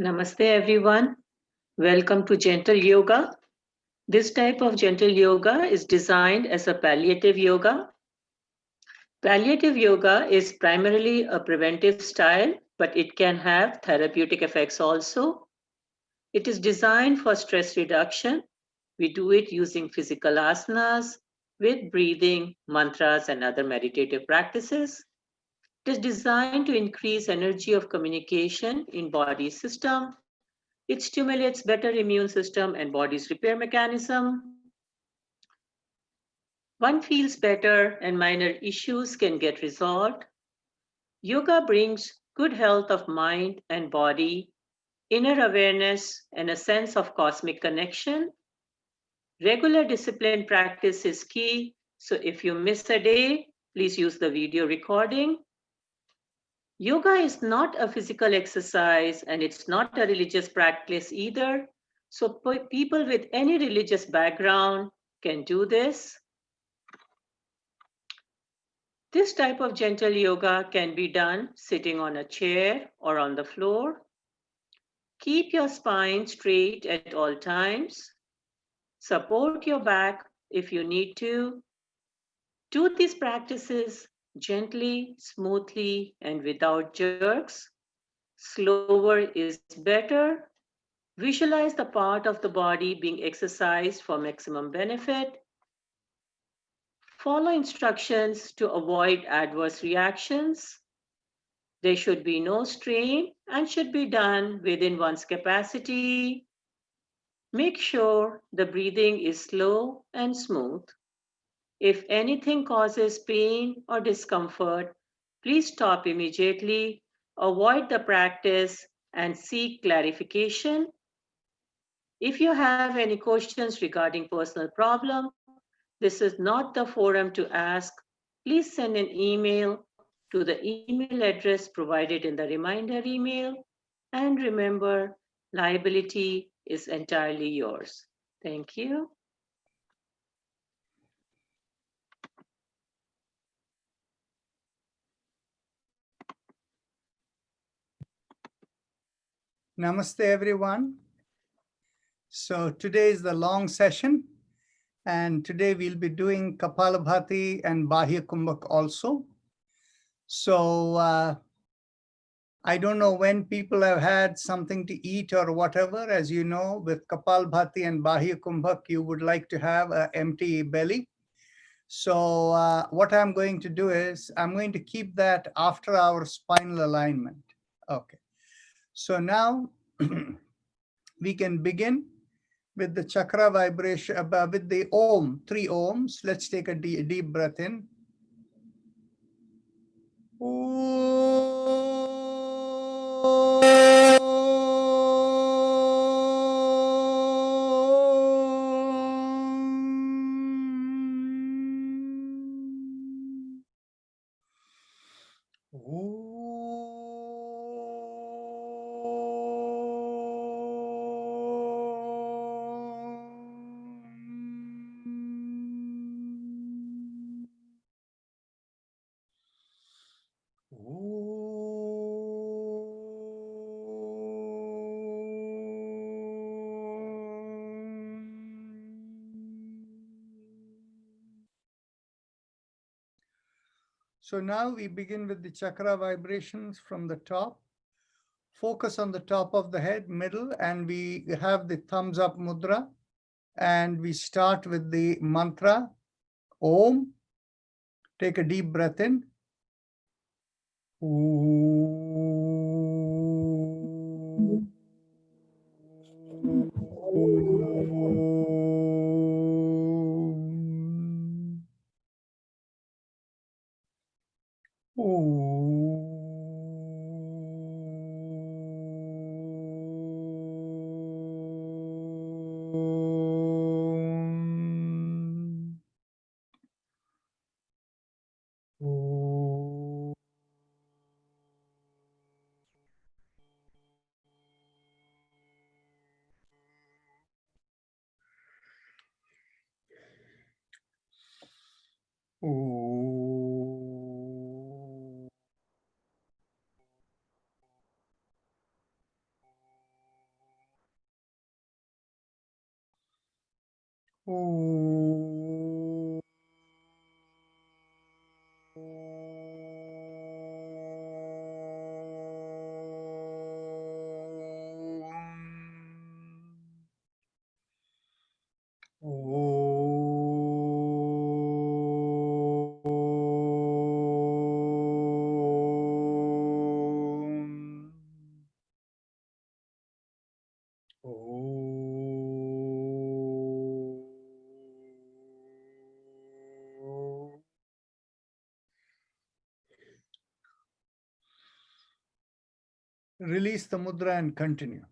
Namaste, everyone. Welcome to Gentle Yoga. This type of gentle yoga is designed as a palliative yoga. Palliative yoga is primarily a preventive style, but it can have therapeutic effects also. It is designed for stress reduction. We do it using physical asanas with breathing, mantras, and other meditative practices. It is designed to increase energy of communication in body system. It stimulates better immune system and body's repair mechanism. One feels better and minor issues can get resolved. Yoga brings good health of mind and body, inner awareness, and a sense of cosmic connection. Regular disciplined practice is key, so if you miss a day, please use the video recording. Yoga is not a physical exercise and it's not a religious practice either. So people with any religious background can do this. This type of gentle yoga can be done sitting on a chair or on the floor. Keep your spine straight at all times. Support your back if you need to. Do these practices gently, smoothly, and without jerks. Slower is better. Visualize the part of the body being exercised for maximum benefit. Follow instructions to avoid adverse reactions. There should be no strain and should be done within one's capacity. Make sure the breathing is slow and smooth. If anything causes pain or discomfort, please stop immediately, avoid the practice, and seek clarification. If you have any questions regarding personal problem, this is not the forum to ask. Please send an email to the email address provided in the reminder email. And remember, liability is entirely yours. Thank you. Namaste, everyone. So today is the long session, and today we'll be doing Kapalbhati and Bahia Kumbhak also. So I don't know when people have had something to eat or whatever. As you know, with Kapalbhati and Bahia Kumbhak, you would like to have an empty belly. So what I'm going to do is I'm going to keep that after our spinal alignment. Okay. So now we can begin with the chakra vibration, with the Om, 3 ohms. Let's take a deep breath in. So now we begin with the chakra vibrations from the top. Focus on the top of the head, middle, and we have the thumbs up mudra. And we start with the mantra, Om. Take a deep breath in. Om. Release the mudra and continue.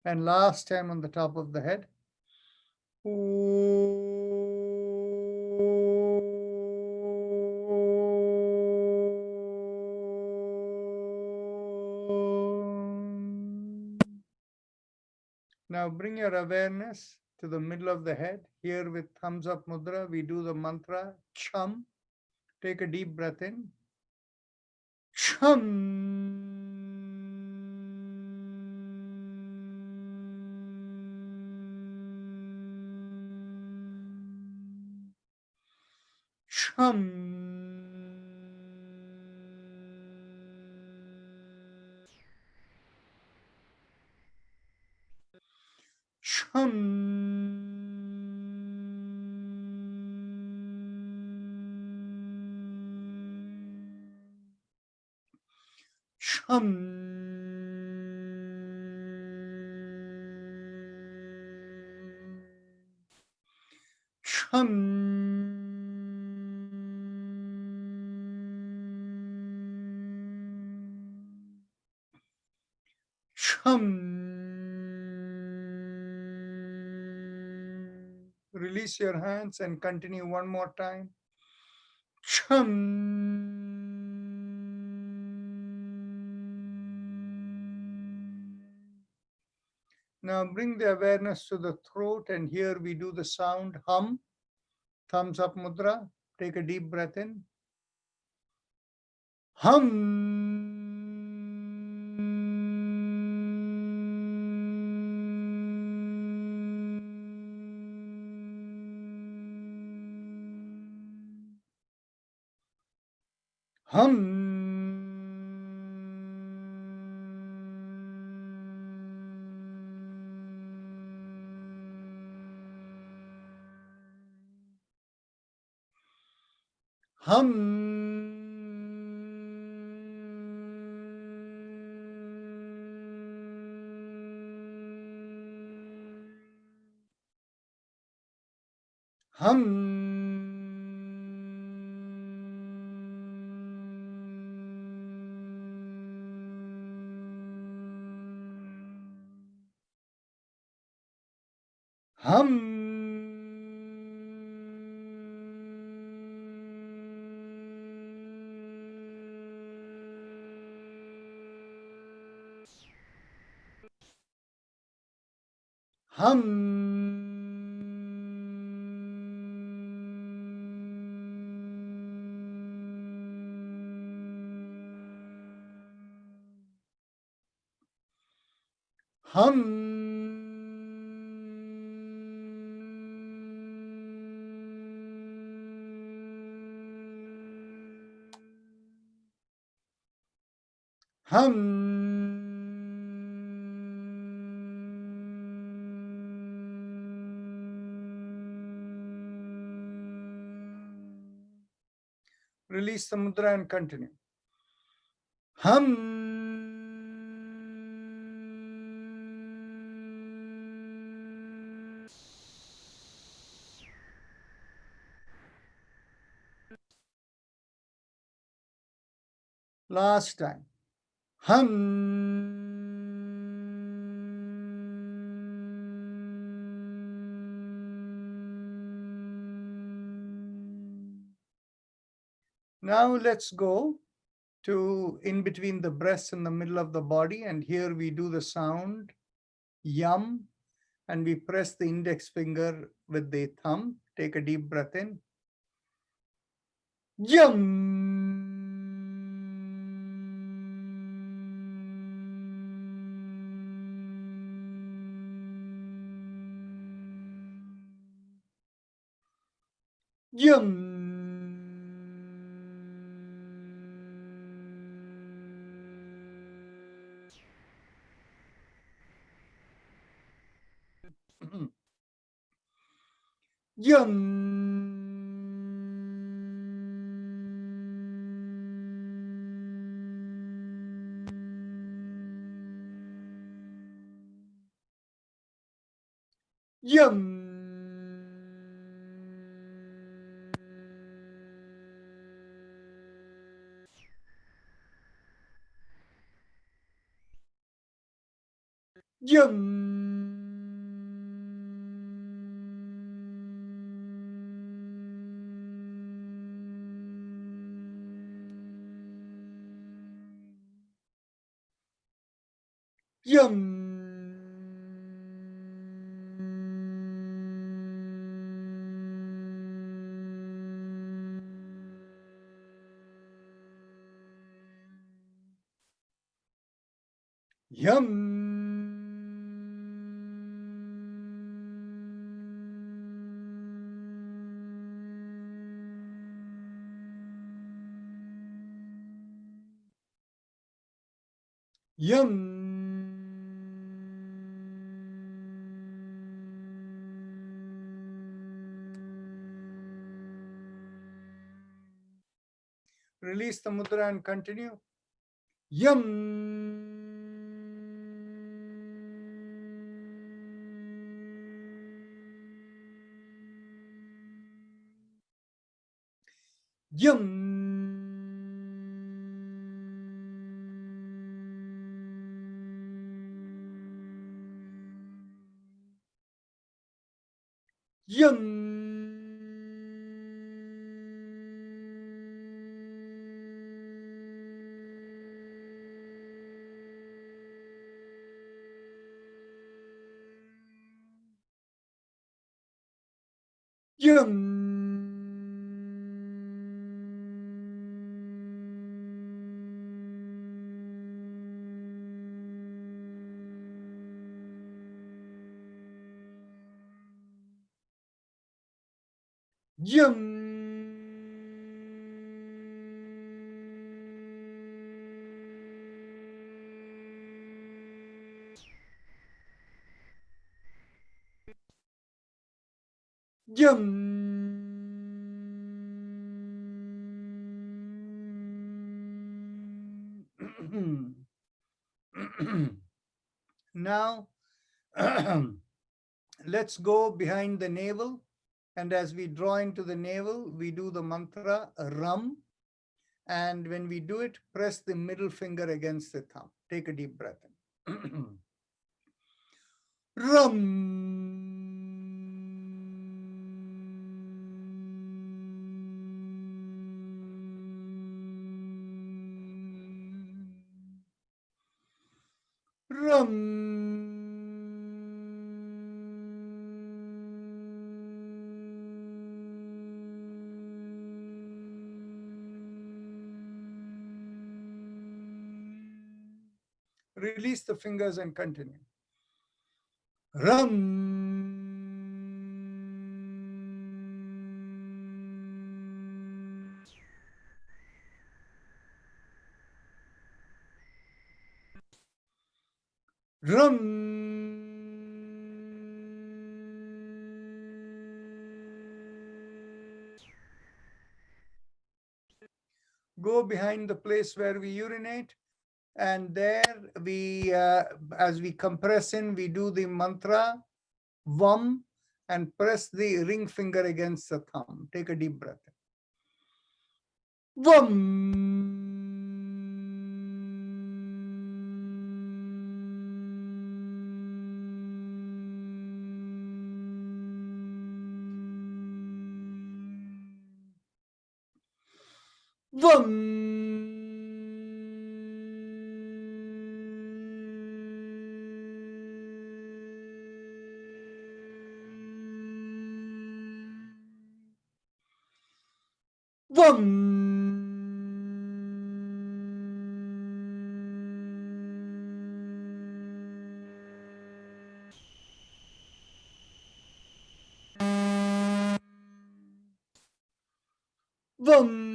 And last time on the top of the head. Now bring your awareness to the middle of the head. Here with thumbs up mudra, we do the mantra Cham. Take a deep breath in. Cham. Chum. Chum. Chum. Chum. Chum. Release your hands and continue one more time. Chum. Now bring the awareness to the throat, and here we do the sound hum. Thumbs up mudra. Take a deep breath in. Hum. Hum. Hum. Hum. Hum. Hum. Release the mudra and continue. Hum. Last time. Hum. Now let's go to in between the breast and the middle of the body. And here we do the sound yum, and we press the index finger with the thumb. Take a deep breath in. Yum. Yum. Yum. Yum. Yum. Yum. Yum. Yum. Release the mudra and continue. Yum. Yum. Yum. Yum. Yum. Yum. Now, let's go behind the navel. And as we draw into the navel, we do the mantra Ram. And when we do it, press the middle finger against the thumb. Take a deep breath in. Ram. Ram. Release the fingers and continue. Ram. Ram. Go behind the place where we urinate, and there we, as we compress in, we do the mantra Vam and press the ring finger against the thumb. Take a deep breath. Vam. Vam. Vam. Vam.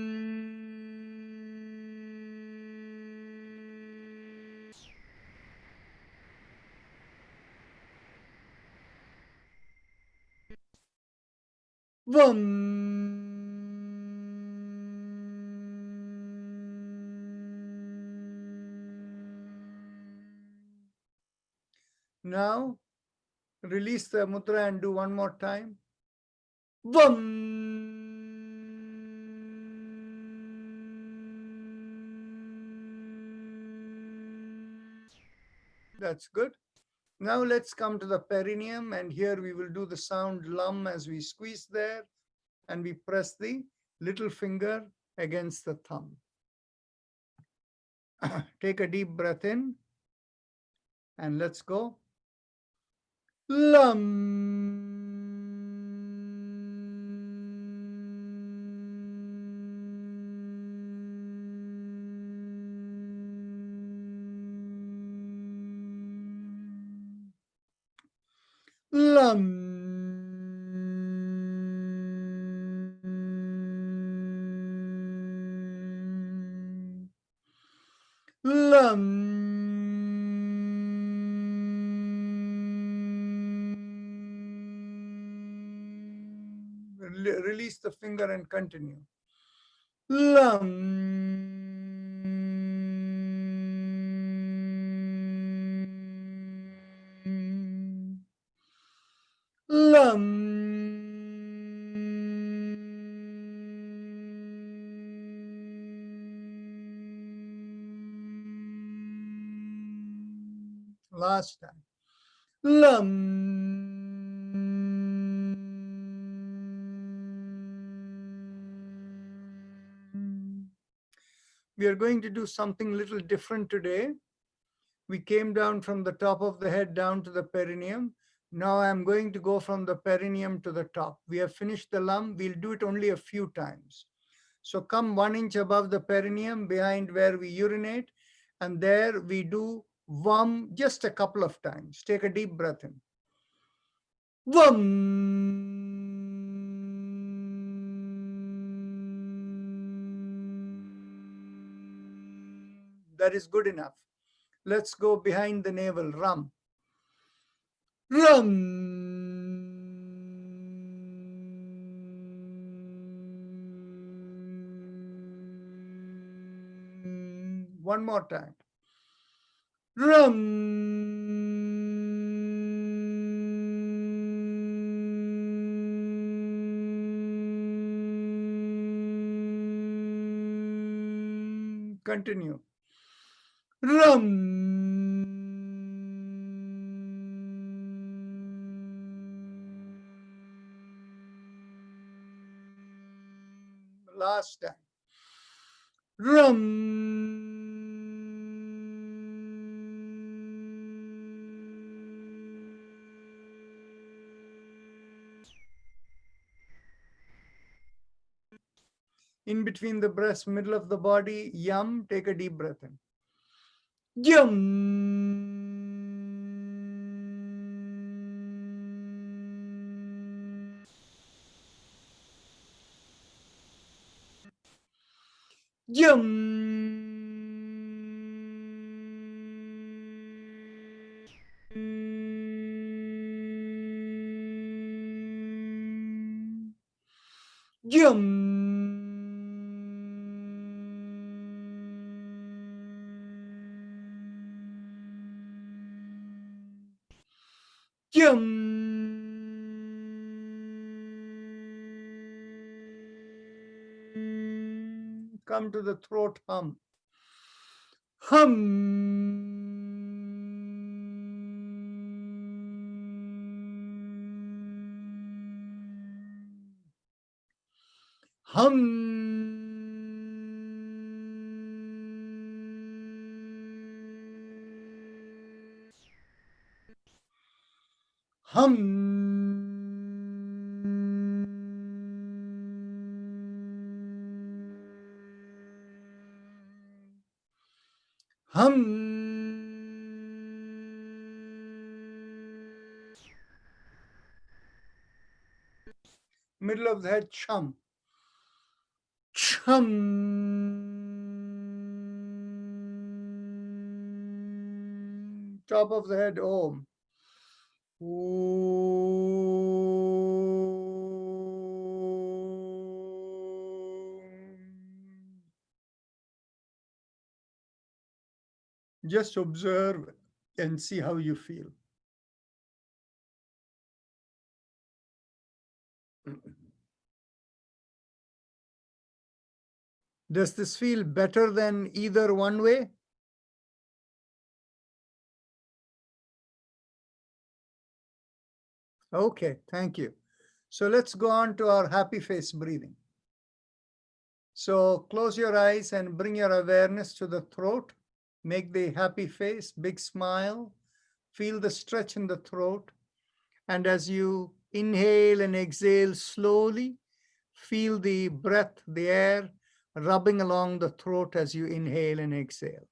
Vam. Now release the mudra and do one more time. Vam. That's good. Now let's come to the perineum, and here we will do the sound lum as we squeeze there and we press the little finger against the thumb. Take a deep breath in and let's go. Lum. Lum. Lum. Release the finger and continue. Lum. Lum. Last time. Lum. We are going to do something little different today. We came down from the top of the head down to the perineum. Now I'm going to go from the perineum to the top. We have finished the lum. We'll do it only a few times. So come 1 inch above the perineum behind where we urinate, and there we do Vam just a couple of times. Take a deep breath in. Vam. That is good enough. Let's go behind the navel. Ram. Ram. One more time. Ram. Continue. Ram. Last time. Ram. In between the breast, middle of the body, yum. Take a deep breath in. Yum. Yum. Yum. Yum. Come to the throat hum. Hum. Hum. Hum. Hum. Middle of the head, chum. Chum. Top of the head, om. Just observe and see how you feel. Does this feel better than either one way? Okay, thank you. So let's go on to our happy face breathing. So close your eyes and bring your awareness to the throat. Make the happy face, big smile. Feel the stretch in the throat. And as you inhale and exhale slowly, feel the breath, the air, rubbing along the throat as you inhale and exhale.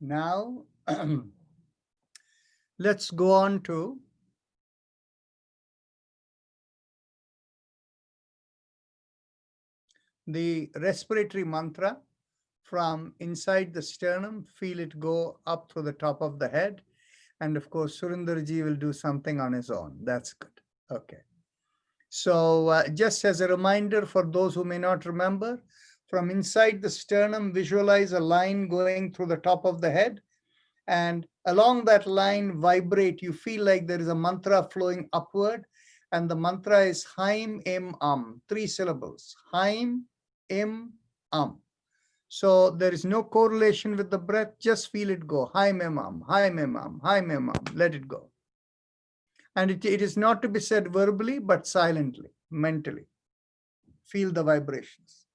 Now, let's go on to the respiratory mantra from inside the sternum. Feel it go up to the top of the head. And of course, Surindarji will do something on his own. That's good. Okay. So just as a reminder for those who may not remember, from inside the sternum, visualize a line going through the top of the head. And along that line, vibrate. You feel like there is a mantra flowing upward. And the mantra is Haim Im Am, 3 syllables. Haim Im Am. So there is no correlation with the breath. Just feel it go. Haim Im Am, Haim Im Am, Haim Im Am. Let it go. And it is not to be said verbally, but silently, mentally. feel the vibrations.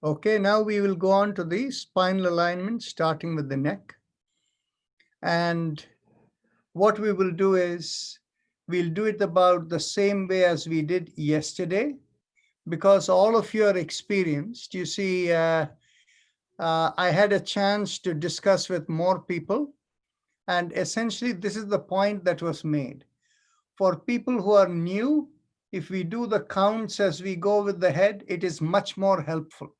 Okay, now we will go on to the spinal alignment, starting with the neck. And what we will do is we'll do it about the same way as we did yesterday, because all of you are experienced. You see, I had a chance to discuss with more people, and essentially this is the point that was made. For people who are new, if we do the counts as we go with the head, it is much more helpful.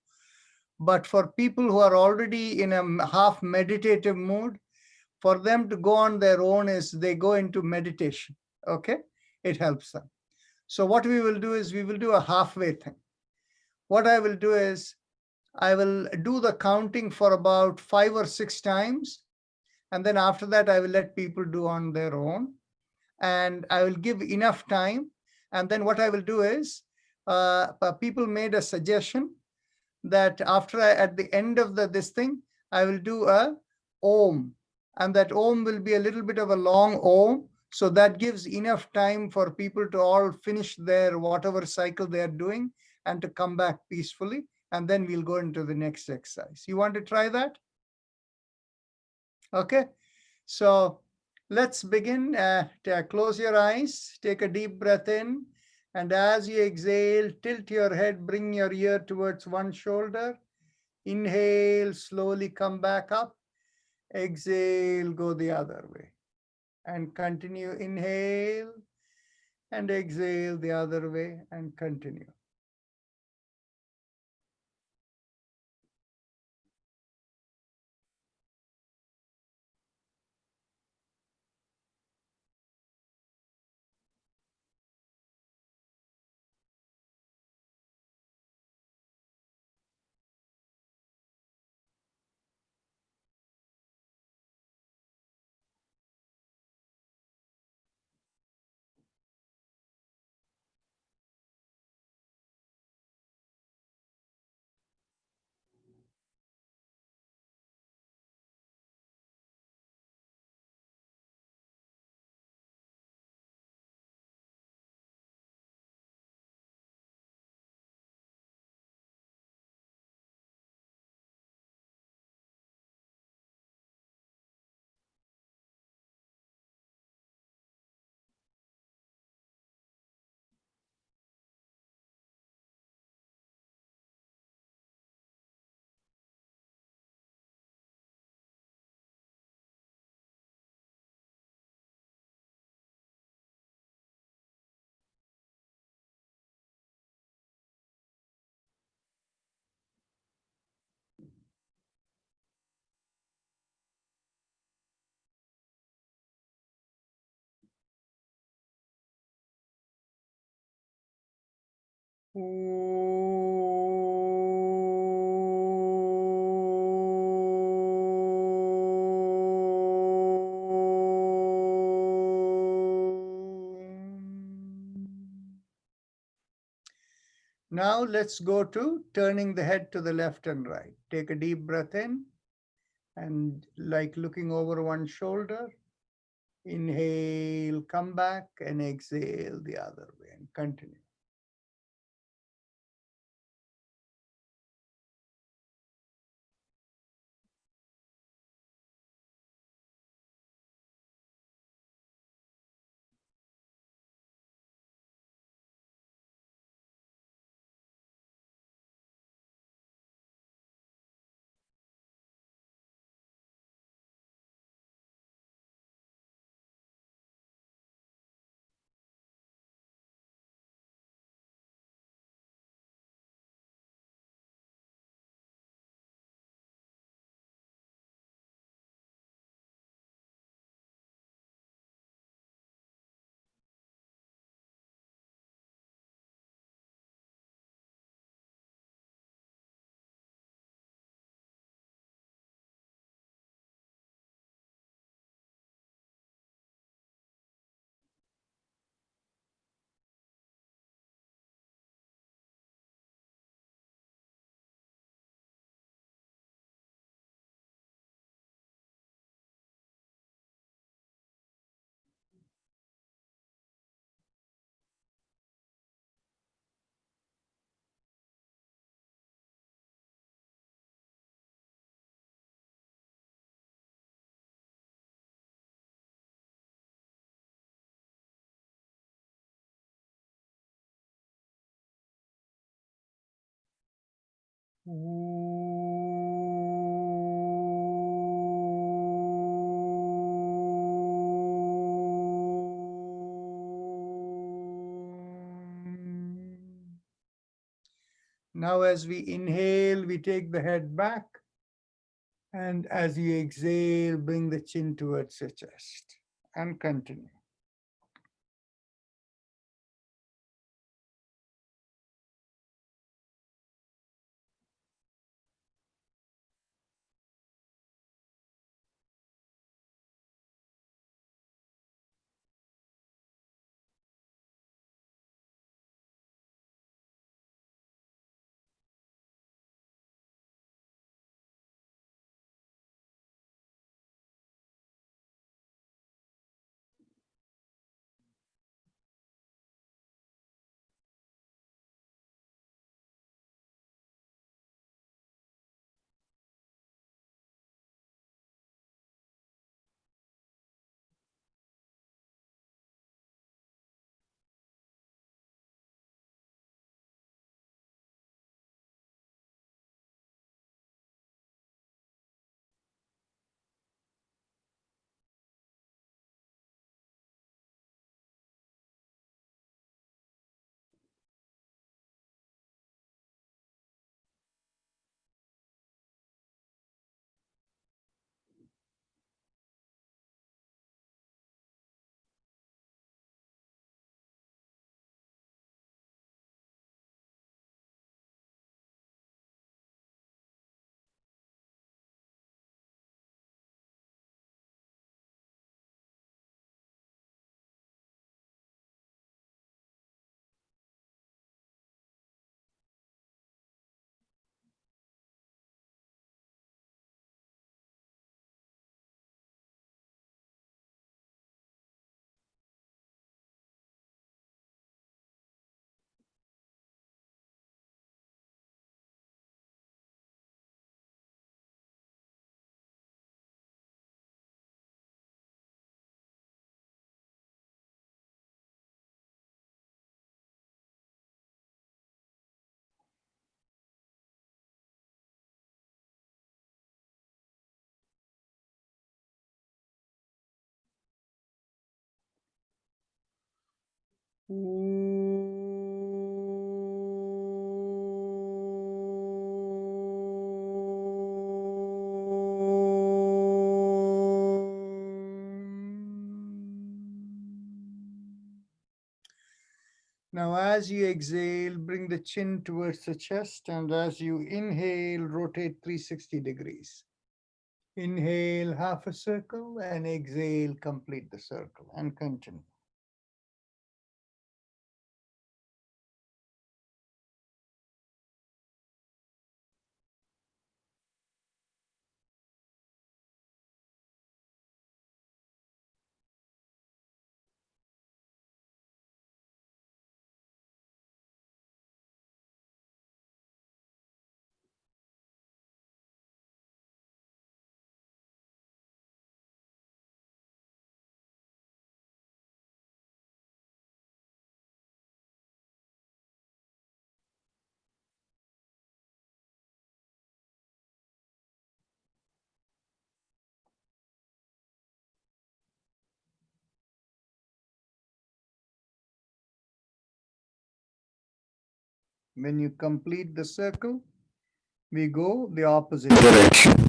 But for people who are already in a half meditative mood, for them to go on their own is they go into meditation. Okay, it helps them. So what we will do is we will do a halfway thing. What I will do is I will do the counting for about 5 or 6 times, and then after that I will let people do on their own, and I will give enough time. And then what I will do is people made a suggestion that after at the end of this thing, I will do a Om. And that Om will be a little bit of a long Om. So that gives enough time for people to all finish their whatever cycle they are doing and to come back peacefully. And then we'll go into the next exercise. You want to try that? Okay. So let's begin. Close your eyes, take a deep breath in. And as you exhale, tilt your head, bring your ear towards one shoulder. Inhale, slowly come back up. Exhale, go the other way. And continue. Inhale and exhale the other way and continue. Now let's go to turning the head to the left and right. Take a deep breath in and like looking over one shoulder. Inhale, come back and exhale the other way and continue. Now, as we inhale, we take the head back. And as you exhale, bring the chin towards your chest and continue. Now, as you exhale, bring the chin towards the chest, and as you inhale, rotate 360 degrees. Inhale half a circle and exhale, complete the circle and continue. When you complete the circle, we go the opposite direction.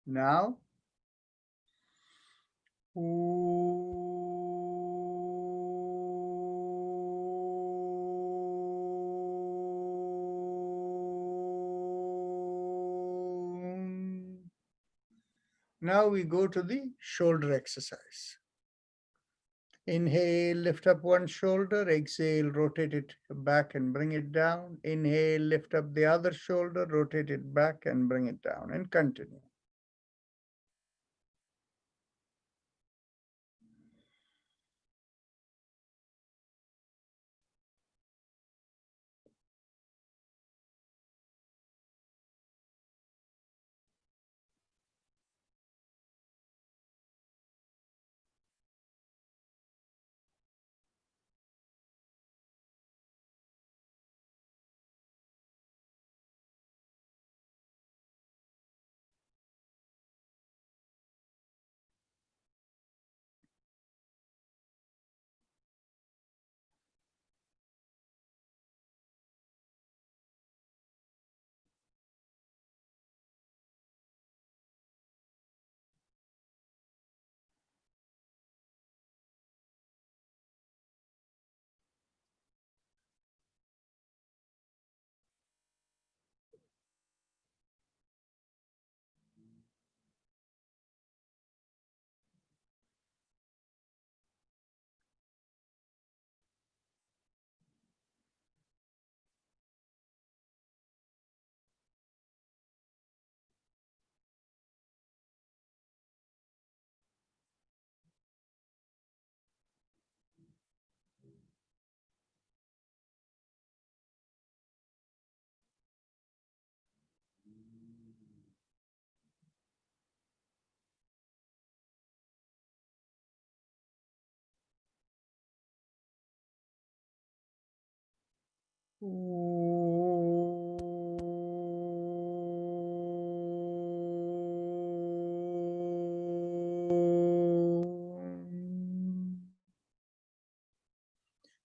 Now, now we go to the shoulder exercise. Inhale, lift up one shoulder. Exhale, rotate it back and bring it down. Inhale, lift up the other shoulder, rotate it back and bring it down, and continue.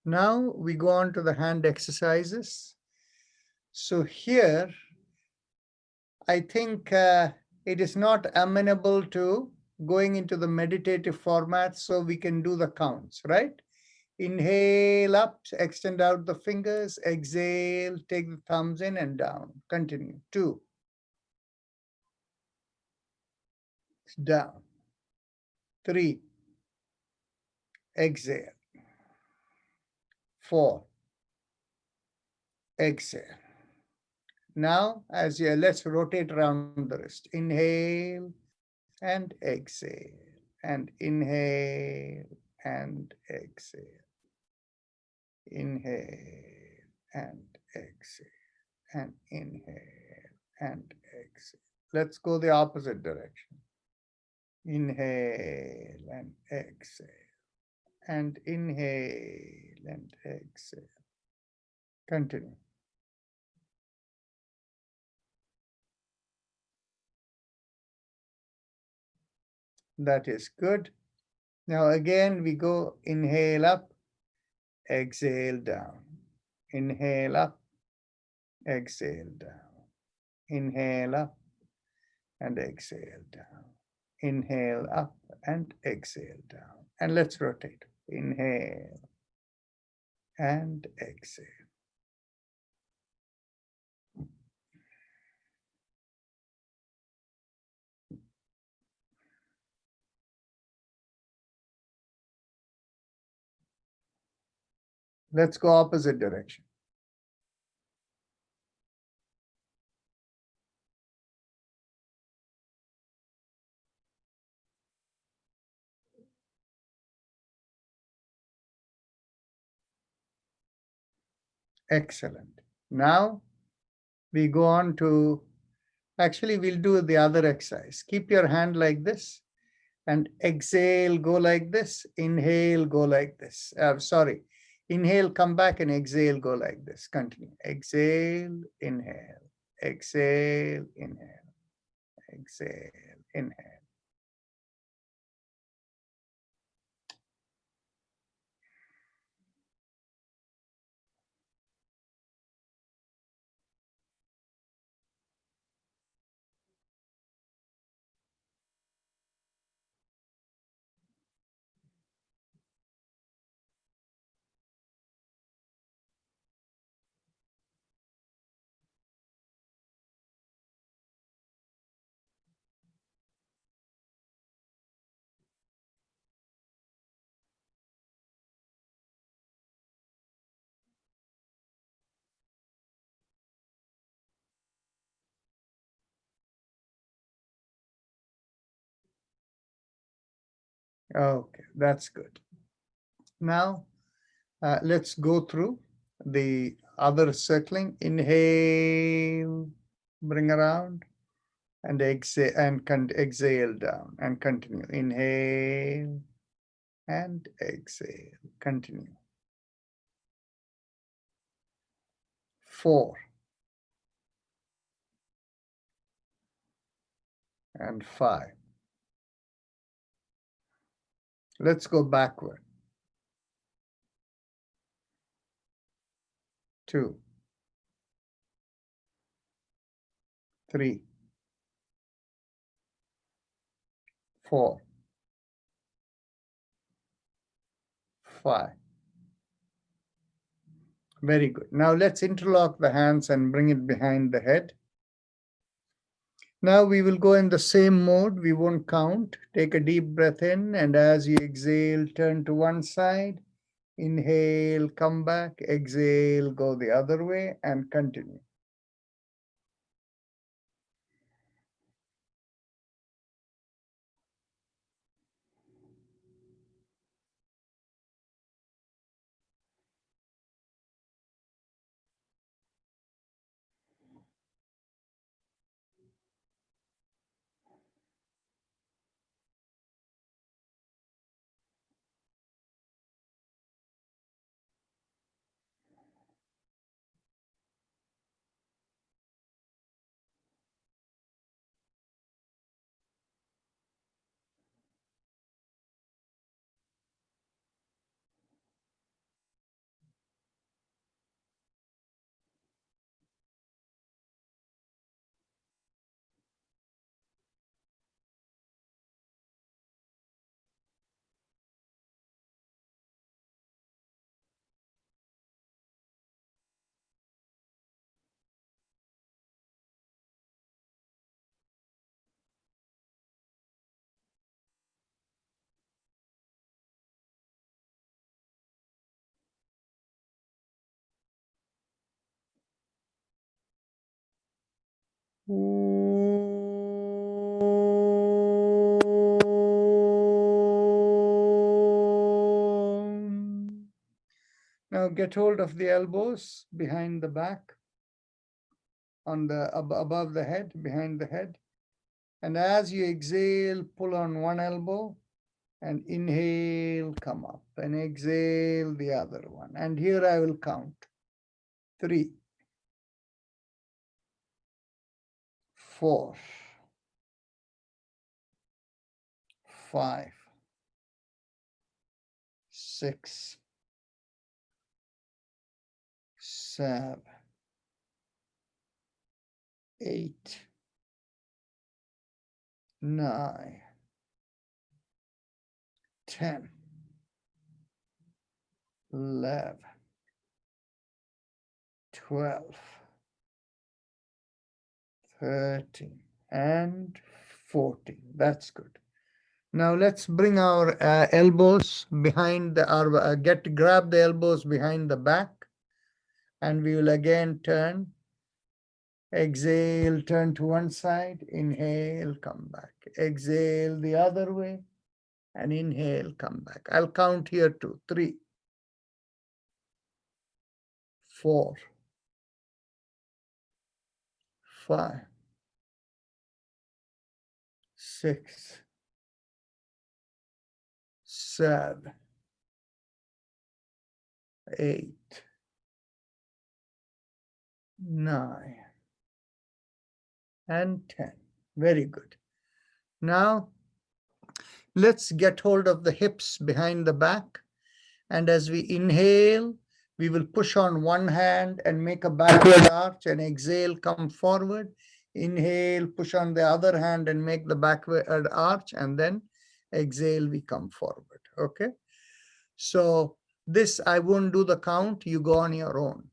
Now we go on to the hand exercises. So here, I think it is not amenable to going into the meditative format, so we can do the counts, right? Inhale up, extend out the fingers, exhale, take the thumbs in and down. Continue. 2, down. 3, exhale. 4, exhale. Now, let's rotate around the wrist. Inhale and exhale, and inhale and exhale. Inhale and exhale, and inhale and exhale. Let's go the opposite direction. Inhale and exhale, and inhale and exhale. Continue. That is good. Now again, we go inhale up, exhale down. Inhale up, exhale down. Inhale up and exhale down. Inhale up and exhale down. And let's rotate. Inhale and exhale. Let's go opposite direction. Excellent. Now we go on to, actually we'll do the other exercise. Keep your hand like this and exhale, go like this. Inhale, go like this. Sorry. Inhale, come back, and exhale, go like this. Continue. Exhale, inhale. Exhale, inhale. Exhale, inhale. Okay, that's good. Now, let's go through the other circling. Inhale, bring around, and exhale, and exhale down, and continue. Inhale and exhale. Continue. 4 and 5. Let's go backward. 2, 3, 4, 5. Very good. Now let's interlock the hands and bring it behind the head. Now we will go in the same mode. We won't count. Take a deep breath in, and as you exhale, turn to one side. Inhale, come back. Exhale, go the other way, and continue. Now get hold of the elbows behind the back, on the above the head, behind the head. And as you exhale, pull on one elbow and inhale, come up, and exhale the other one. And here I will count. 3, 4, 5, 6, 7, 8, 9, 10, 11, 12, 13, and 14. That's good. Now let's bring our elbows behind our grab the elbows behind the back, and we will again turn. Exhale, turn to one side, inhale, come back. Exhale the other way, and inhale, come back. I'll count here too. 3, 4, 5, 6, 7, 8, 9, and 10. Very good. Now, let's get hold of the hips behind the back. And as we inhale, we will push on one hand and make a backward arch, and exhale, come forward. Inhale, push on the other hand and make the backward arch, and then exhale, we come forward. Okay? So this, I won't do the count. You go on your own.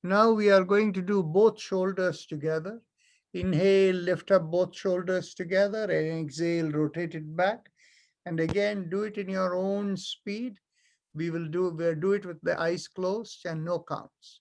Now we are going to do both shoulders together. Inhale, lift up both shoulders together, and exhale, rotate it back. And again, do it in your own speed. We'll do it with the eyes closed and no counts.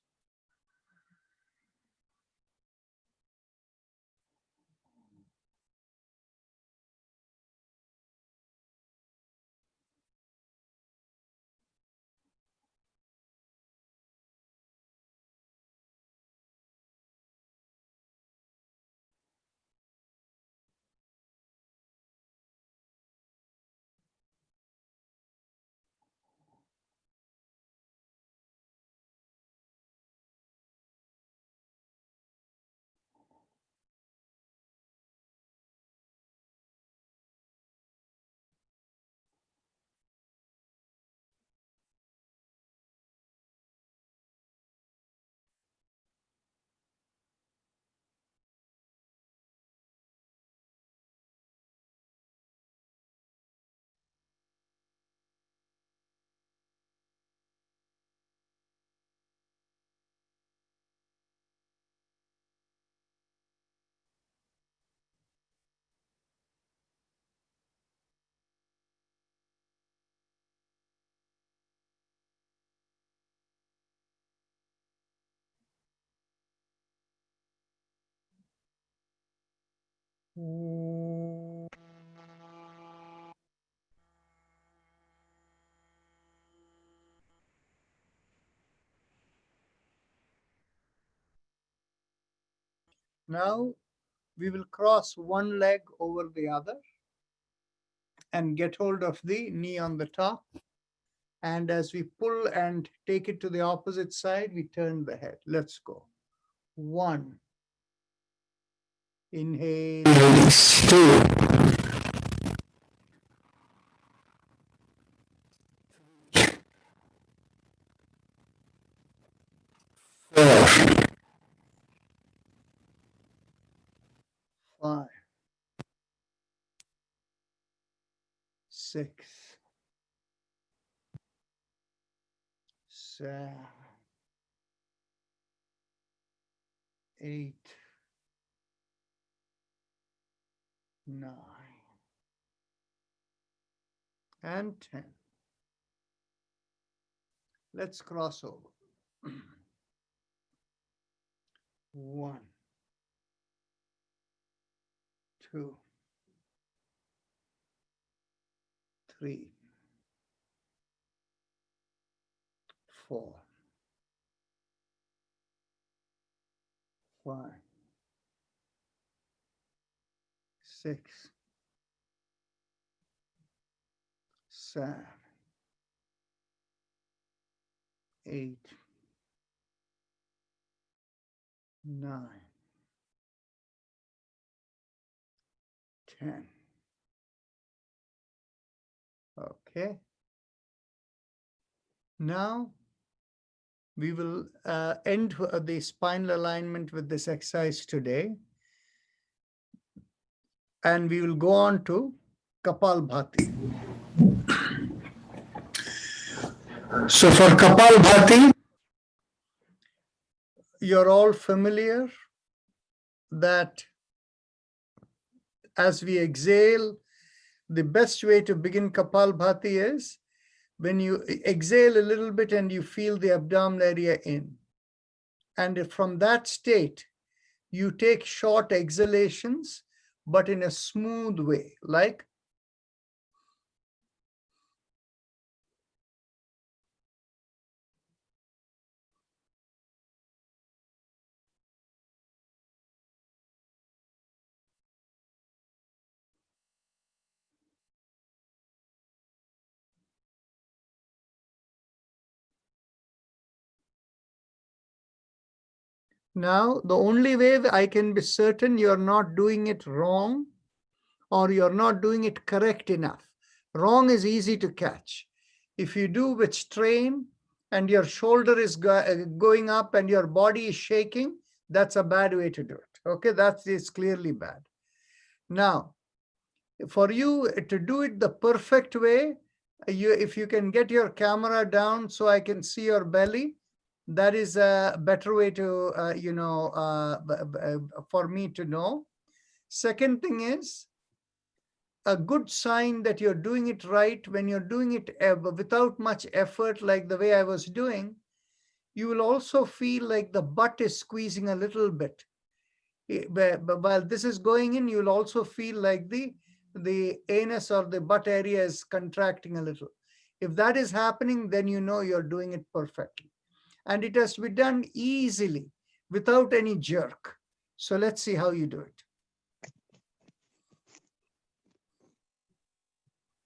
Now we will cross one leg over the other and get hold of the knee on the top. And as we pull and take it to the opposite side, we turn the head. Let's go. 1. Inhale. 2. 4. 5. 6. 7. 8. 9. And 10. Let's cross over. 1. 2. 3. 4. 5. 6. 7. 8. 9. 10. Okay. Now we will end the spinal alignment with this exercise today. And we will go on to Kapalbhati. So for Kapalbhati, you're all familiar that as we exhale, the best way to begin Kapalbhati is when you exhale a little bit and you feel the abdominal area in. And from that state, you take short exhalations, but in a smooth way, like now. The only way I can be certain you're not doing it wrong or you're not doing it correct enough. Wrong is easy to catch. If you do with strain and your shoulder is going up and your body is shaking, that's a bad way to do it. Okay, that is clearly bad. Now, for you to do it the perfect way, if you can get your camera down so I can see your belly, that is a better way to, for me to know. Second thing is, a good sign that you're doing it right when you're doing it without much effort, like the way I was doing, you will also feel like the butt is squeezing a little bit. But while this is going in, you'll also feel like the anus or the butt area is contracting a little. If that is happening, then you know you're doing it perfectly. And it has to be done easily without any jerk. So let's see how you do it.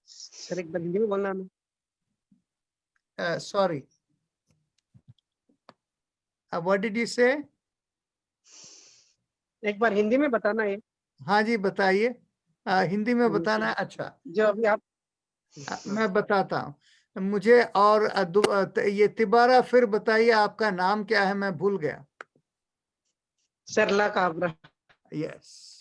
Sir एक बार हिंदी में बोलना है Sorry. What did you say? एक बार हिंदी में बताना है हाँ जी बताइए हिंदी में बताना है अच्छा जो अभी आप मैं बताता हूँ मुझे और ये तिबारा फिर बताइए आपका नाम क्या है मैं भूल गया सरला काबरा यस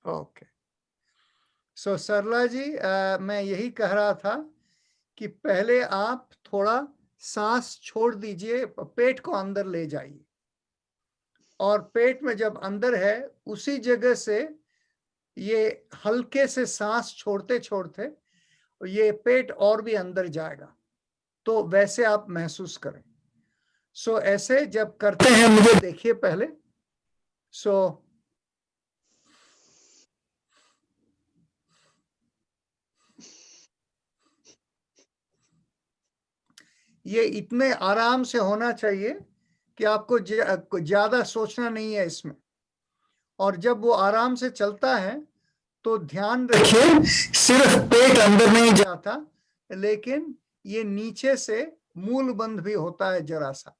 ओके सो सरला जी मैं यही कह रहा था कि पहले आप थोड़ा सांस छोड़ दीजिए पेट को अंदर ले जाइए और पेट में जब अंदर है उसी जगह से ये हल्के से सांस छोड़ते छोड़ते ये पेट और भी अंदर जाएगा तो वैसे आप महसूस करें। सो ऐसे जब करते हैं, मुझे देखिए पहले। सो ये इतने आराम से होना चाहिए कि आपको ज्यादा सोचना नहीं है इसमें। और जब वो आराम से चलता है तो ध्यान रखिए, सिर्फ पेट अंदर नहीं जाता, लेकिन ये नीचे से मूल बंध भी होता है जरा सा।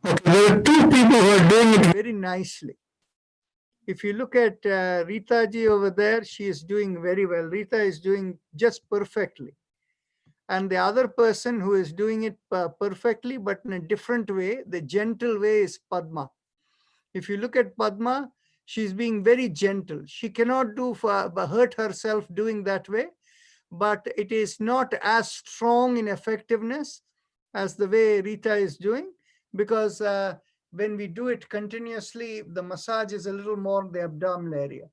Okay, there are two people who are doing it very nicely. If you look at Rita ji over there, she is doing very well. Rita is doing just perfectly. And the other person who is doing it perfectly, but in a different way, the gentle way, is Padma. If you look at Padma, she's being very gentle. She cannot hurt herself doing that way, but it is not as strong in effectiveness as the way Rita is doing, because when we do it continuously, the massage is a little more the abdominal area.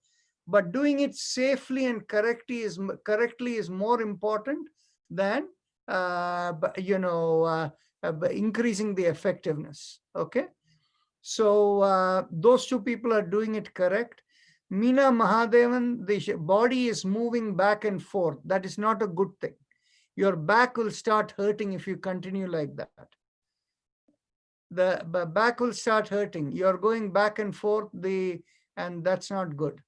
But doing it safely and correctly is more important than increasing the effectiveness. Okay, so those two people are doing it correct. Meena Mahadevan, the body is moving back and forth. That is not a good thing. Your back will start hurting if you continue like that. The back will start hurting. You're going back and forth, and that's not good.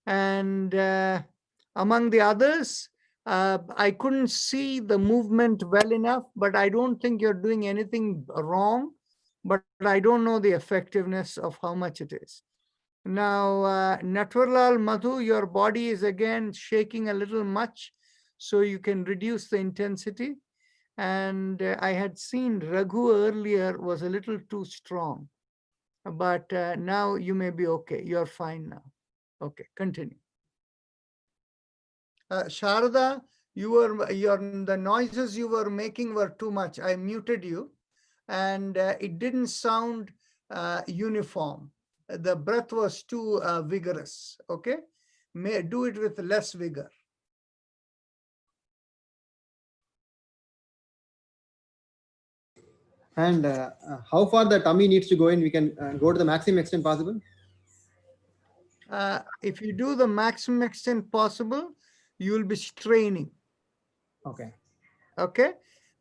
And among the others, I couldn't see the movement well enough, but I don't think you're doing anything wrong, but I don't know the effectiveness of how much it is. Now, Natwarlal Madhu, your body is again shaking a little much, so you can reduce the intensity. And I had seen Raghu earlier was a little too strong, but now you may be okay. You're fine now. Okay, continue. Sharada, the noises you were making were too much. I muted you, and it didn't sound uniform. The breath was too vigorous. Okay, do it with less vigor. And how far the tummy needs to go in, we can go to the maximum extent possible. If you do the maximum extent possible, you will be straining. Okay. Okay.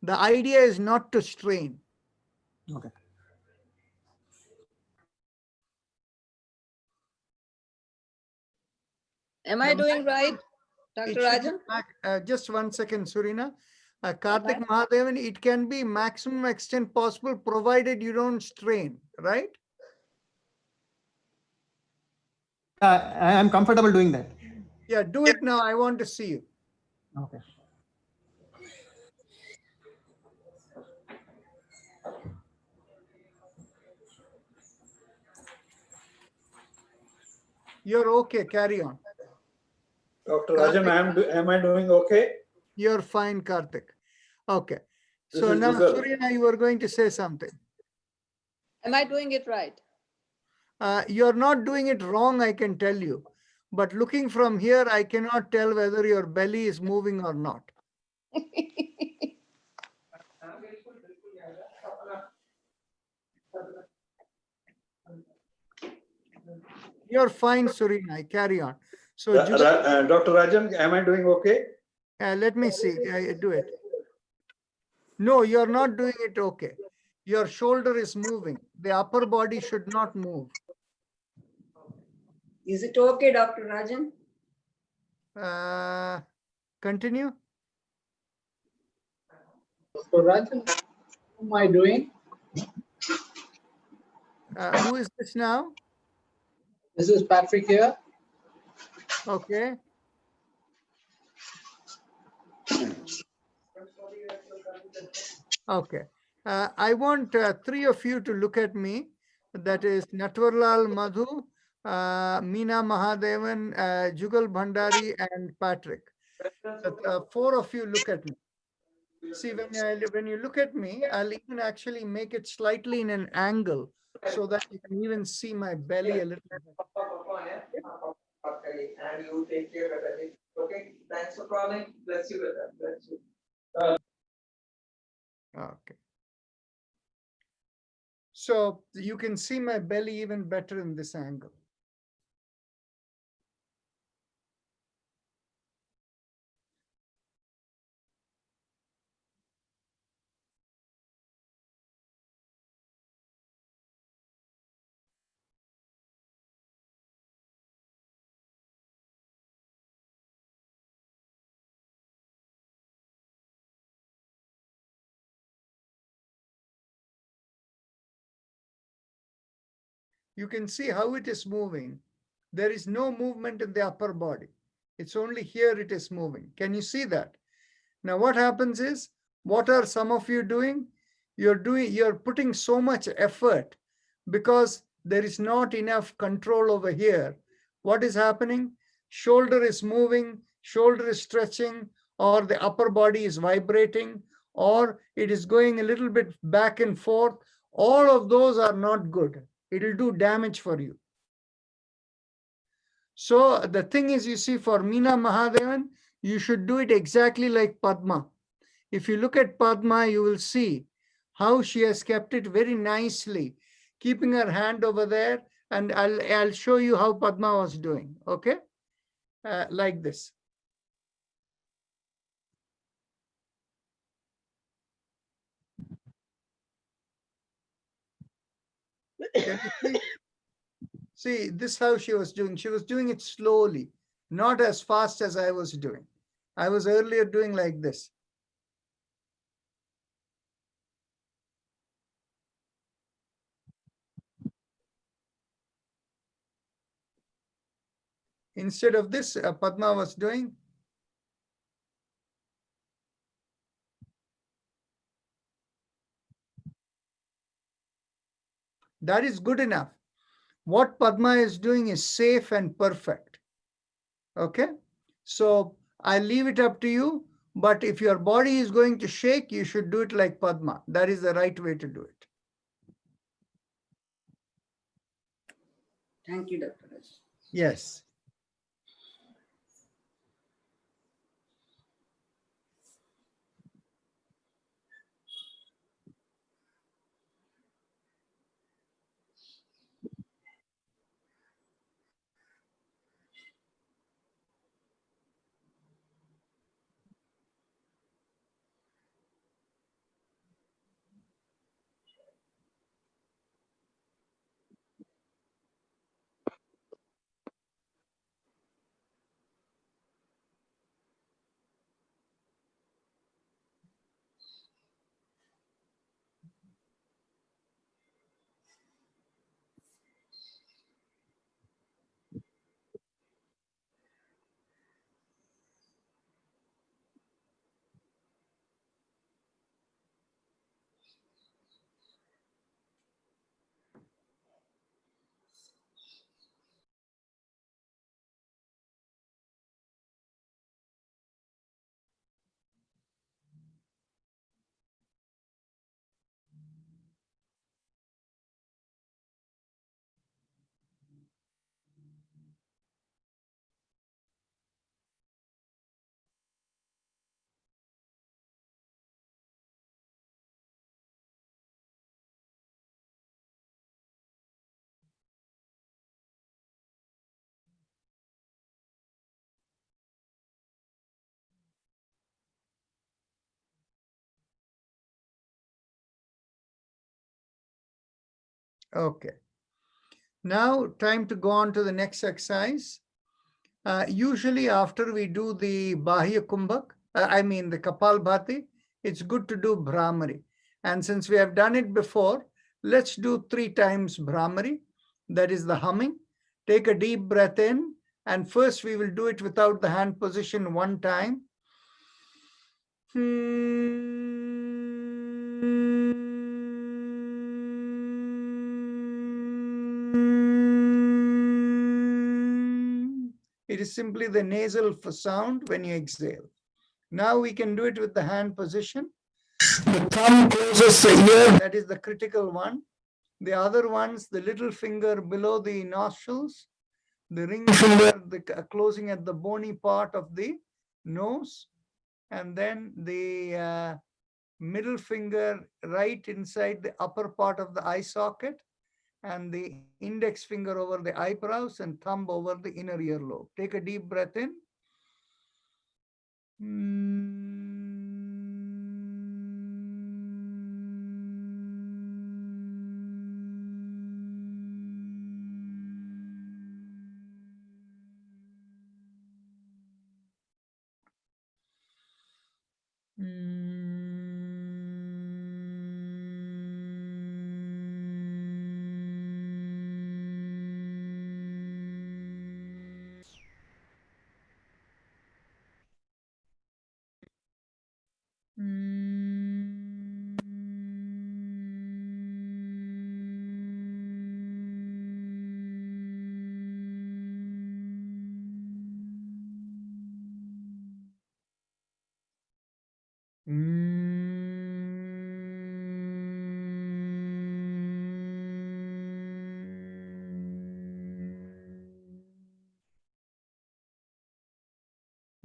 The idea is not to strain. Okay. Am I doing right, Dr. It should be Rajan? just 1 second, Surina. Karthik Mahadevan, it can be maximum extent possible provided you don't strain, right? Yeah, I am comfortable doing that. Yeah, do it now. I want to see you. Okay. You're okay. Carry on. Dr. Rajan, am I doing okay? You're fine, Karthik. Okay. This So is now, Jugal. Surina, you were going to say something. Am I doing it right? You're not doing it wrong, I can tell you. But looking from here, I cannot tell whether your belly is moving or not. You're fine, Surina. Carry on. So, Dr. Rajan, am I doing okay? let me see. Do it. No, you're not doing it okay. Your shoulder is moving. The upper body should not move. Is it okay, Dr. Rajan? Continue. So Rajan, how am I doing? Who is this now? This is Patrick here. Okay. Okay. I want 3 of you to look at me. That is Natwarlal Madhu, Meena Mahadevan, Jugal Bhandari, and Patrick. 4 of you look at me. See, when you look at me, I'll even actually make it slightly in an angle so that you can even see my belly a little bit. And you take care of it. Okay, thanks for calling. Bless you with that. Bless you. Okay. So you can see my belly even better in this angle. You can see how it is moving. There is no movement in the upper body. It's only here it is moving. Can you see that? Now what happens is, what are some of you doing? You're putting so much effort because there is not enough control over here. What is happening? Shoulder is moving, shoulder is stretching, or the upper body is vibrating, or it is going a little bit back and forth. All of those are not good. It'll do damage for you. So the thing is, you see, for Meena Mahadevan, you should do it exactly like Padma. If you look at Padma, you will see how she has kept it very nicely, keeping her hand over there. And I'll show you how Padma was doing, okay? Like this. Can you see? See, this is how she was doing. She was doing it slowly, not as fast as I was doing. I was earlier doing like this. Instead of this, Padma was doing. That is good enough. What Padma is doing is safe and perfect. Okay? So I leave it up to you. But if your body is going to shake, you should do it like Padma. That is the right way to do it. Thank you, Dr. Rajan. Yes. Okay. Now, time to go on to the next exercise. Usually after we do the Bahia Kumbhak, the Kapalbhati, it's good to do Brahmari. And since we have done it before, let's do 3 times Brahmari. That is the humming. Take a deep breath in. And first we will do it without the hand position 1 time. It is simply the nasal sound when you exhale. Now we can do it with the hand position. The thumb closes the ear, that is the critical one. The other ones, the little finger below the nostrils, the ring finger closing at the bony part of the nose, and then the middle finger right inside the upper part of the eye socket, and the index finger over the eyebrows and thumb over the inner earlobe. Take a deep breath in.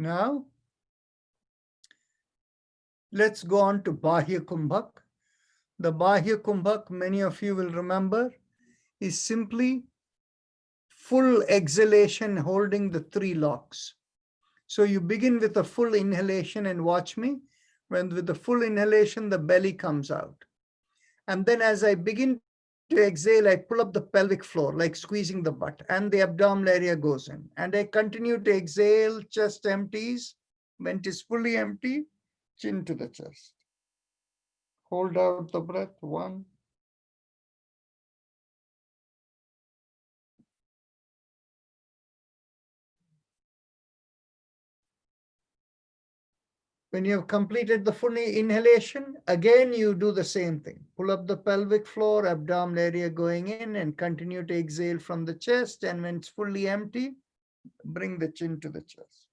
Now, let's go on to Bahia Kumbhak. The Bahia Kumbhak, many of you will remember, is simply full exhalation holding the 3 locks. So you begin with a full inhalation and watch me. When with the full inhalation, the belly comes out. And then as I begin to exhale, I pull up the pelvic floor, like squeezing the butt, and the abdominal area goes in. And I continue to exhale, chest empties. When it is fully empty, chin to the chest. Hold out the breath, 1. When you have completed the full inhalation, again, you do the same thing. Pull up the pelvic floor, abdominal area going in, and continue to exhale from the chest. And when it's fully empty, bring the chin to the chest.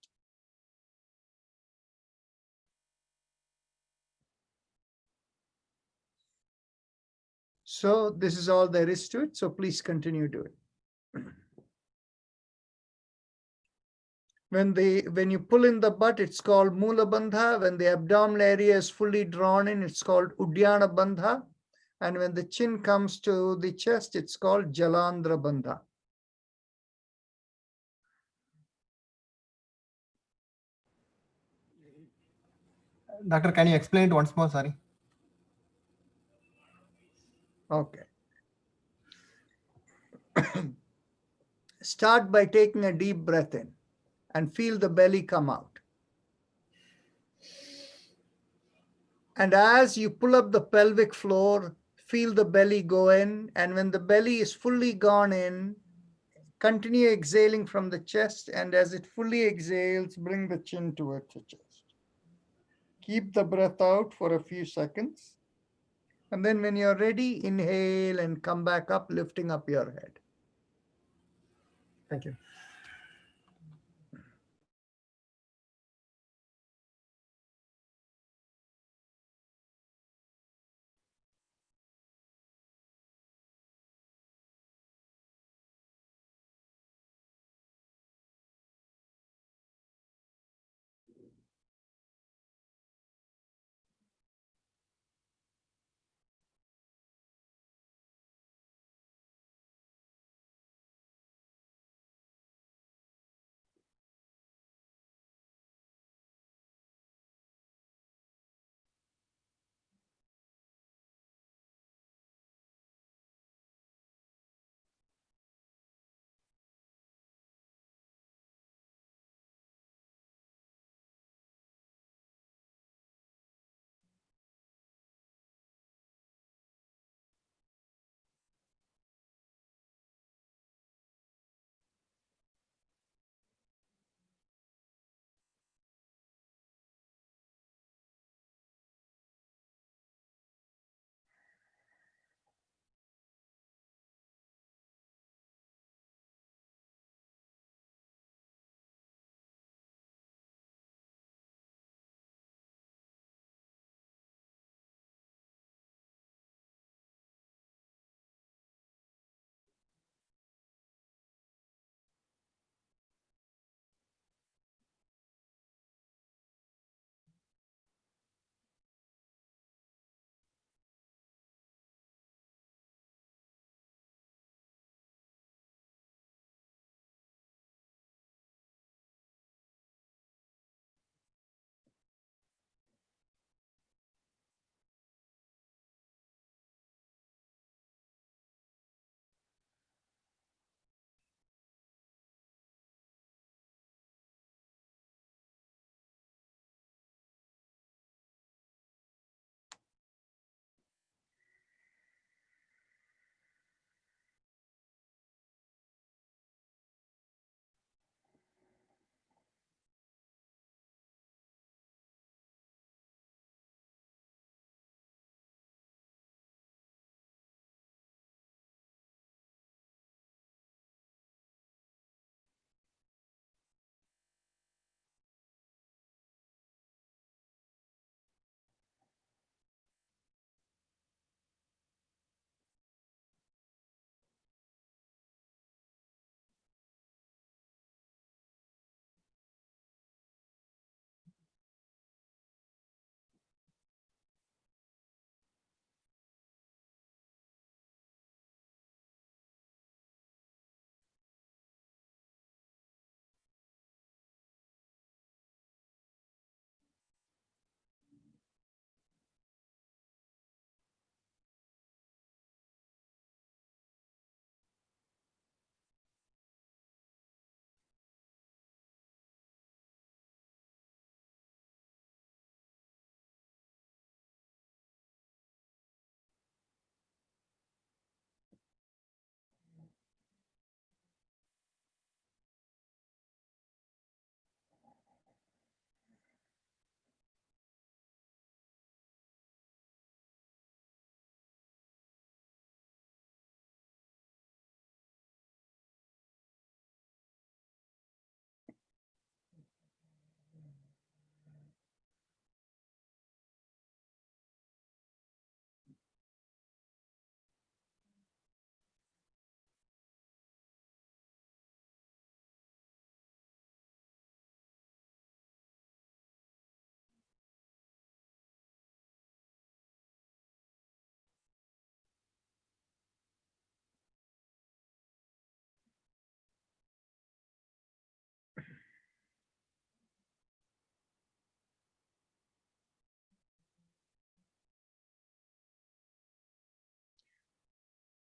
So this is all there is to it. So please continue doing. When you pull in the butt, it's called Mula Bandha. When the abdominal area is fully drawn in, it's called Udyana Bandha. And when the chin comes to the chest, it's called Jalandhara Bandha. Doctor, can you explain it once more? Sorry. Okay. Start by taking a deep breath in and feel the belly come out. And as you pull up the pelvic floor, feel the belly go in. And when the belly is fully gone in, continue exhaling from the chest. And as it fully exhales, bring the chin towards the chest. Keep the breath out for a few seconds. And then when you're ready, inhale and come back up, lifting up your head. Thank you.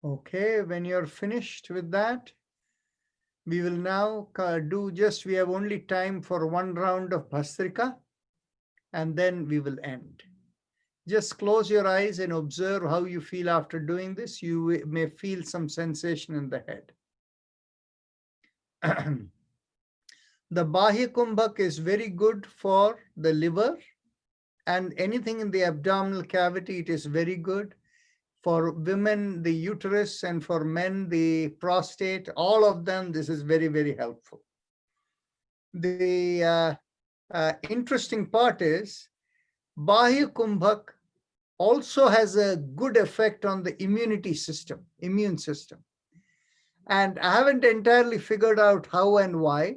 Okay, when you're finished with that, we will now we have only time for one round of Bhastrika, and then we will end. Just close your eyes and observe how you feel after doing this. You may feel some sensation in the head. The Bahia Kumbhak is very good for the liver and anything in the abdominal cavity. It is very good. For women, the uterus, and for men, the prostate, all of them, this is very, very helpful. The interesting part is Bahia Kumbhak also has a good effect on the immune system. And I haven't entirely figured out how and why,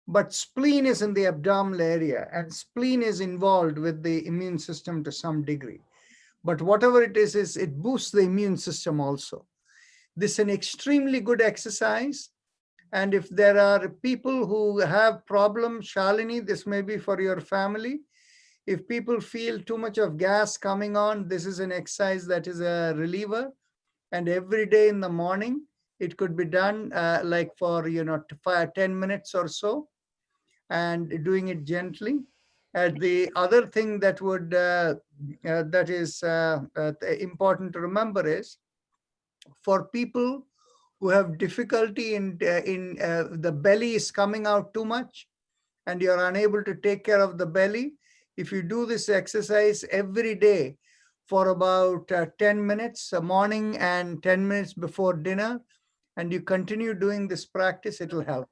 but spleen is in the abdominal area, and spleen is involved with the immune system to some degree. But whatever it is it boosts the immune system also. This is an extremely good exercise. And if there are people who have problems, Shalini, this may be for your family. If people feel too much of gas coming on, this is an exercise that is a reliever. And every day in the morning, it could be done like for 10 minutes or so, and doing it gently. The other thing that is important to remember is for people who have difficulty in the belly is coming out too much and you're unable to take care of the belly, if you do this exercise every day for about 10 minutes morning and 10 minutes before dinner, and you continue doing this practice, it will help.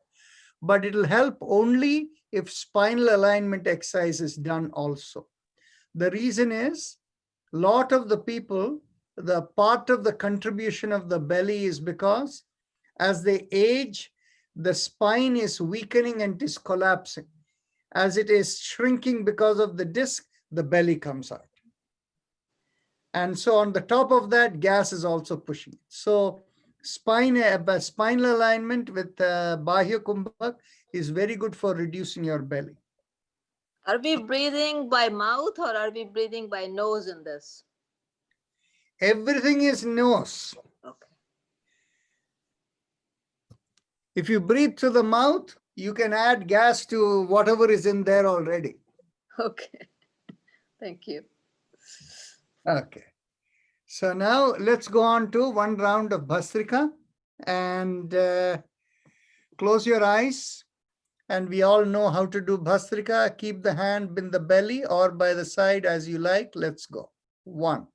But it will help only if spinal alignment exercise is done also. The reason is, a lot of the people, the part of the contribution of the belly is because as they age, the spine is weakening and is collapsing. As it is shrinking because of the disc, the belly comes out. And so on the top of that, gas is also pushing. So spinal alignment with Bahia Kumbhak is very good for reducing your belly. Are we breathing by mouth or are we breathing by nose in this? Everything is nose. Okay. If you breathe through the mouth, you can add gas to whatever is in there already. Okay. Thank you. Okay. So now let's go on to one round of Bhastrika, and close your eyes. And we all know how to do Bhastrika. Keep the hand in the belly or by the side as you like. Let's go. 1.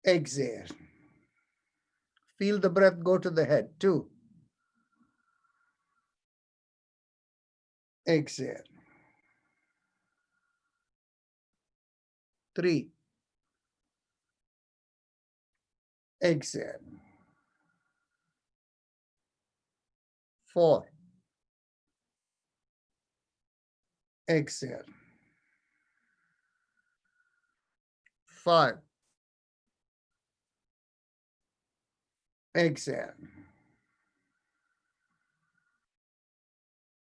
Exhale. Feel the breath go to the head. 2. Exhale. 3. Exhale. 4. Exhale. 5. Exhale.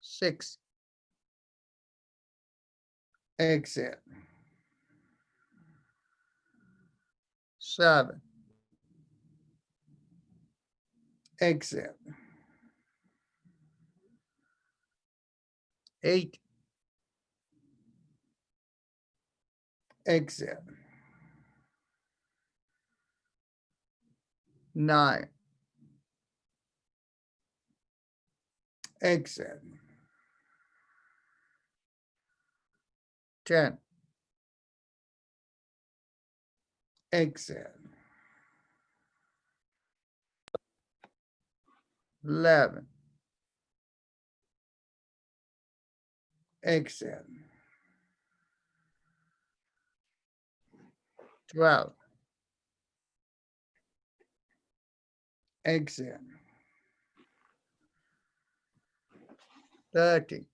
6. Exhale. 7. Exhale. 8. Exhale. 9. Exhale. 10. Exhale. 11. Exhale. 12. Exhale. 13.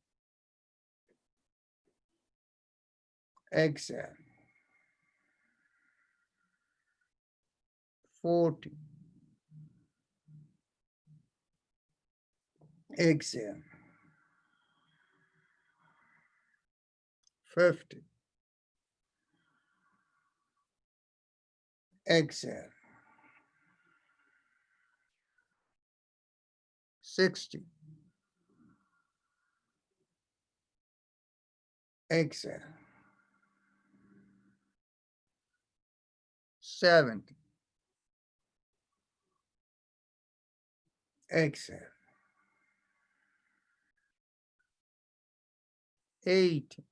Exhale. 14. Exhale. 15. Exhale. 60. Exhale. 70. Exhale. 80.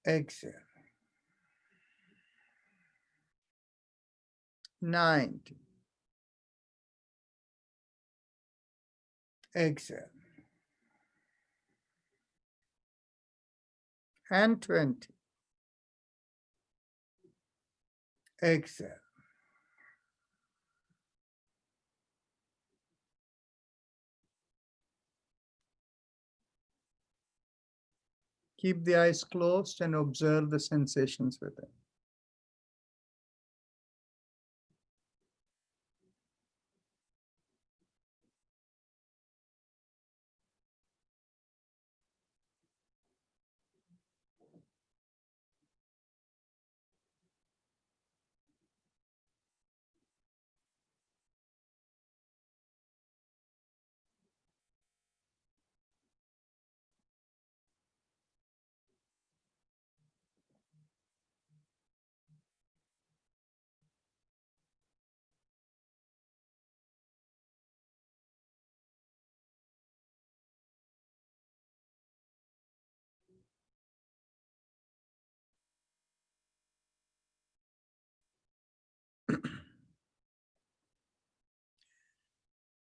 Exhale. 90. Exhale. And 20. Exhale. Keep the eyes closed and observe the sensations within.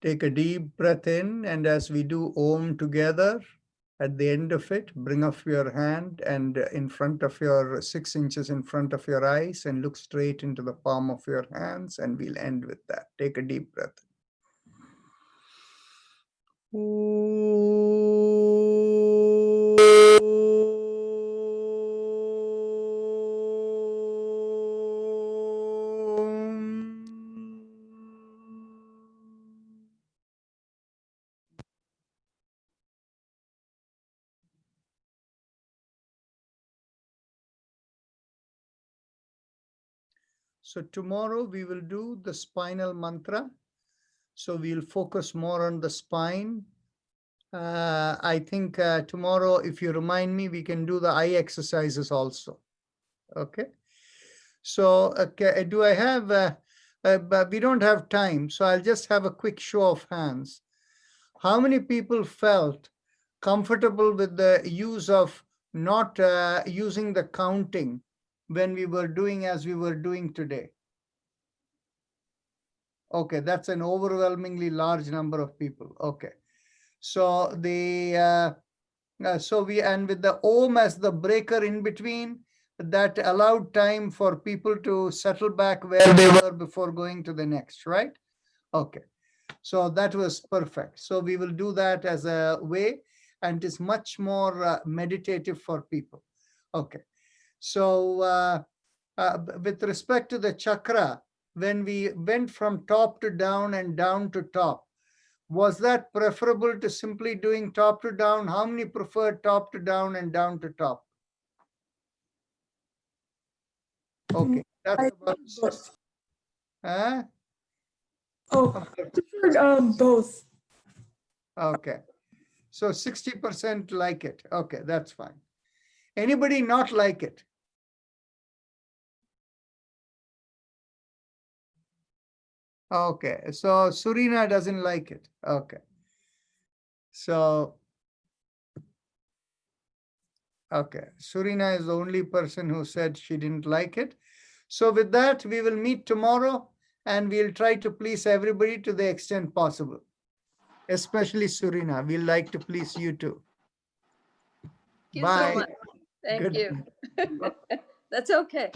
Take a deep breath in, and as we do Om together, at the end of it, bring up your hand and in front of your 6 inches in front of your eyes and look straight into the palm of your hands, and we'll end with that. Take a deep breath. So tomorrow we will do the spinal mantra. So we'll focus more on the spine. I think tomorrow, if you remind me, we can do the eye exercises also. Okay. So do I have, but we don't have time. So I'll just have a quick show of hands. How many people felt comfortable with the use of not using the counting when we were doing as we were doing today? Okay, that's an overwhelmingly large number of people. Okay, so the and with the Om as the breaker in between, that allowed time for people to settle back where they were before going to the next, right? Okay, so that was perfect. So we will do that as a way, and it's much more meditative for people. Okay, so with respect to the chakra, when we went from top to down and down to top, was that preferable to simply doing top to down? How many preferred top to down and down to top? Okay, that's about both. Huh? Oh, I preferred both. Okay, so 60% like it. Okay, that's fine. Anybody not like it? Okay, so Surina doesn't like it. Okay, so okay, Surina is the only person who said she didn't like it. So with that, we will meet tomorrow and we'll try to please everybody to the extent possible, especially Surina. We'll like to please you too. Thank you Bye. so much. Thank Good you. night. That's okay.